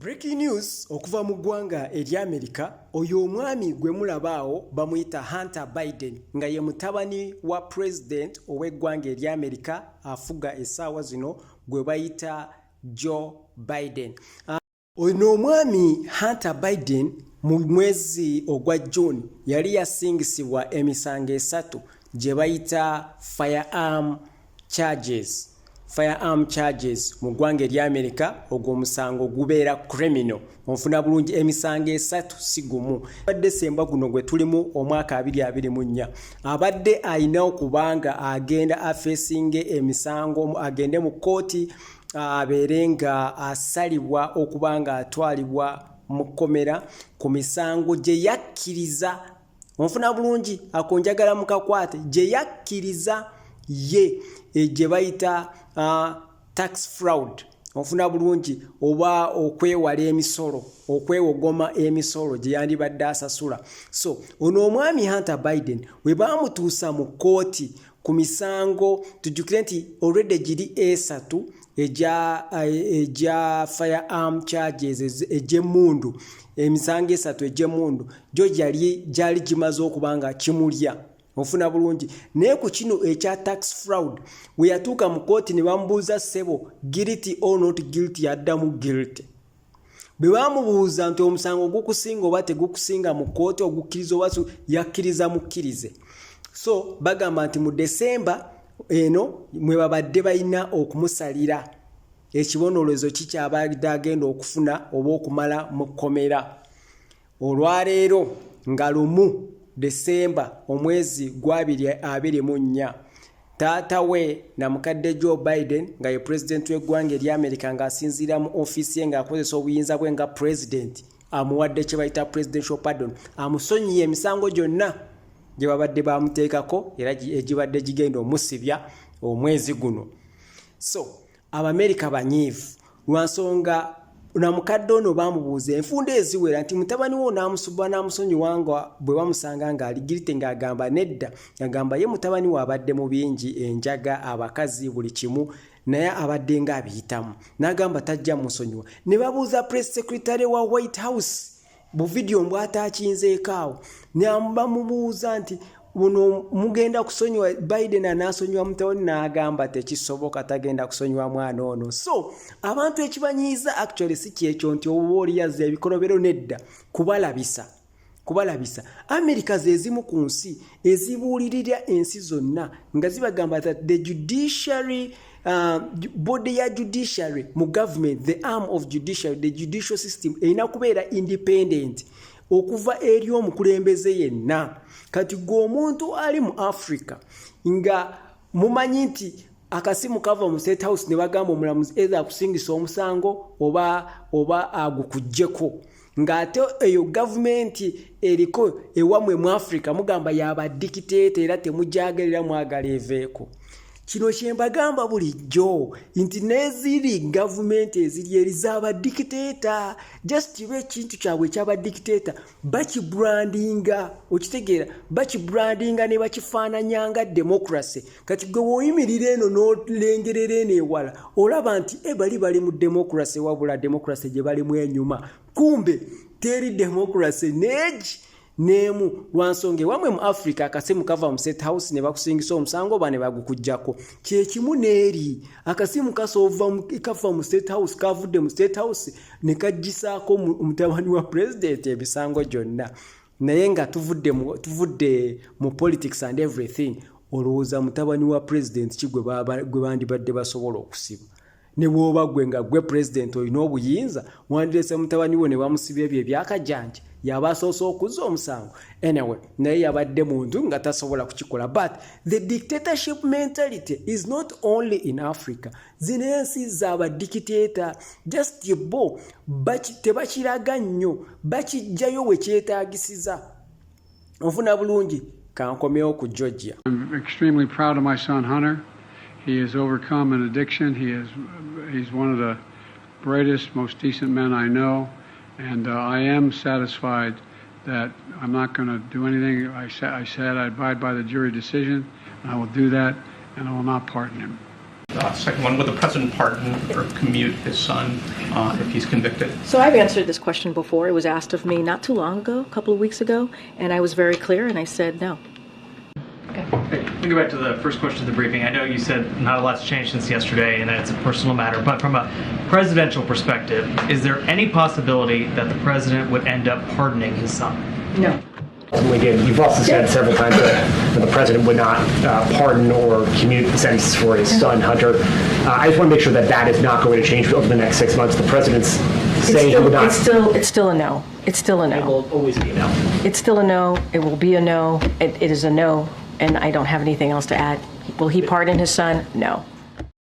Breaking news okuva mu ggwanga ery'Amerika, oyo omwami gwe mulabaawo bamuyita Hunter Biden nga ye mutabani wa president ow'eggwanga ery'Amerika afuga essaawa zino gwe bayita Joe Biden. Ono omwami Hunter Biden mu mwezi ogwa June yali yasingisibwa emisango 3 gye bayita firearm charges mu ggwanga ery'Amerika. Ogwo omusango gubeera criminal, onfuna bulungi emisango 3 si gumu. Desemba guno gwe tulimu omwaka 2024 abadde alina okubanga agenda afeesinge emisango, agende mu kooti abeere nga asalibwa okubanga atwalibwa mu kkomera ku misango gye yakkiriza, onfuna bulungi akonjagala mukakwate, gye yakkiriza ye gye bayita tax fraud, onfuna bulungi, oba okwewala emisolo, okwewogoma emisolo gye yandibadde asasula. So ono omwami Hunter Biden we baamutuusa mu kooti ku misango, tujjukire nti already giri 3 eja firearm charges egy'emmundu, emisango 3 egy'emmundu gyo gyali gimaze okubanga kimulya, ofuna bulungi. Naye ku kino ekya tax fraud we yatuuka mu kooti ne bamubuuza ssebo guilty or not guilty, yaddamu guilty. Bwe bamubuuza nti omusango gukusinga oba tegukusinga mu kooti ogukkiriza oba yakkiriza mukkirize. So bagamba nti mu Desemba eno mwe babadde balina okumusalira ekibonolezo kikyabadde agenda okufuna oba okumala mu kkomera. Olwaleero nga 1 Desemba omwezi gwa 2024 taata we na mukadde Joe Biden nga ye president w'eggwanga ery'Amerika ng'asinziira mu ofiisi ye ng'akozesa obuyinza bwe nga president amuwadde kye bayita presidential pardon, amusonyiye emisango gyonna gye babadde bamuteekako era egibadde gigenda omusibya omwezi guno. So Abamerika banyiivu lwa nsonga na mukadde ono baamubuuza enfunda eziwera nti mutabani wo n'amusuba n'amusonyiwanga bwe bamusanga ng'ali guilty, ng'agamba nedda, agamba ye mutabani we abadde mu bingi, enjaga, abakazi, buli kimu, naye abadde ng'abiyitamu, n'agamba tajja musonyiwa. Ne babuuza press secretary wa White House bu video mbwataakinzeeko awo, ne bamubuuza nti buno mugenda kusonyiwa Biden anasonyiwa mutabani, n'agamba tekisoboka, tagenda kusonyiwa mwana ono. So abantu ekibanyiiza actually si kyekyo nti oba oli yazza ebikolobero, nedda, kubalabisa. America ze zimu ku nsi ezibuulirira ensi zonna nga zibagamba that the judiciary body ya judiciary mu government, the arm of judiciary, the judicial system erina kubeera independent okuva eri omukulembeze yenna. Kati gwe omuntu ali mu Africa nga mumanyi nti akasimu kava mu State House ne bagamba omulamuzi either akusingisa omusango oba agukujjeko, ng'ate eyo government eriko ewamwe mu Africa mugamba yaba dictator era temujagalira mwagala eveeko. Kino kye mbagamba bulijjo nti n'eziri government eziri erizaba dictator, just ibe ekintu kyabwe ekyaba dictator bakibrandinga, okitegeera, bakibrandinga ne bakifaananyanga democracy. Kati gwe woyimirira eno n'olengerera eno ewala olaba nti bali mu democracy, wabula democracy gye balimu enyuma, kumbe teri democracy neemu lwa nsonga wamwe mu Africa akasimu kava mu State House ne bakusingisa omusango oba ne bagukujjako. Kyekimu neeri akasimu kava mu State House, kavudde mu State House ne kajjisaako mutabani wa president ebisango gyonna. Naye nga tuvudde mu politics and everything, olowooza mutabani wa president kigwe bandibadde basobola okusiba? Ne bw'oba gwe nga gwe president olina obuyinza wandirese mutabani we ne bamusibya ebyo ebyakajjanja, yaba asoose okuzza omusango. Anyway, naye yabadde muntu nga tasobola kukikola. But the dictatorship mentality is not only in Africa. Zino ensi z'aba dictator just bo tebakiraga nnyo, bakijjayo we kyetaagisiza. Ofuna bulungi, kankomyewo ku Georgia. I'm extremely proud of my son Hunter. He has overcome an addiction. He's one of the brightest, most decent men I know. And I am satisfied that I'm not going to do anything. I said I'd abide by the jury decision. I will do that, and I will not pardon him. Second one, would the president pardon or commute his son if he's convicted? So I've answered this question before. It was asked of me not too long ago, a couple of weeks ago, and I was very clear, and I said no. Hey, let me go back to the first question of the briefing. I know you said not a lot's changed since yesterday and that it's a personal matter, but from a presidential perspective, is there any possibility that the president would end up pardoning his son? No. Again, you've also said several times that the president would not pardon or commute the sentences for his son, Hunter. I just want to make sure that that is not going to change over the next 6 months. The president's saying he would not. It's still a no. It's still a no. It will always be a no. It's still a no. It will be a no. It is a no, and I don't have anything else to add. Will he pardon his son? No.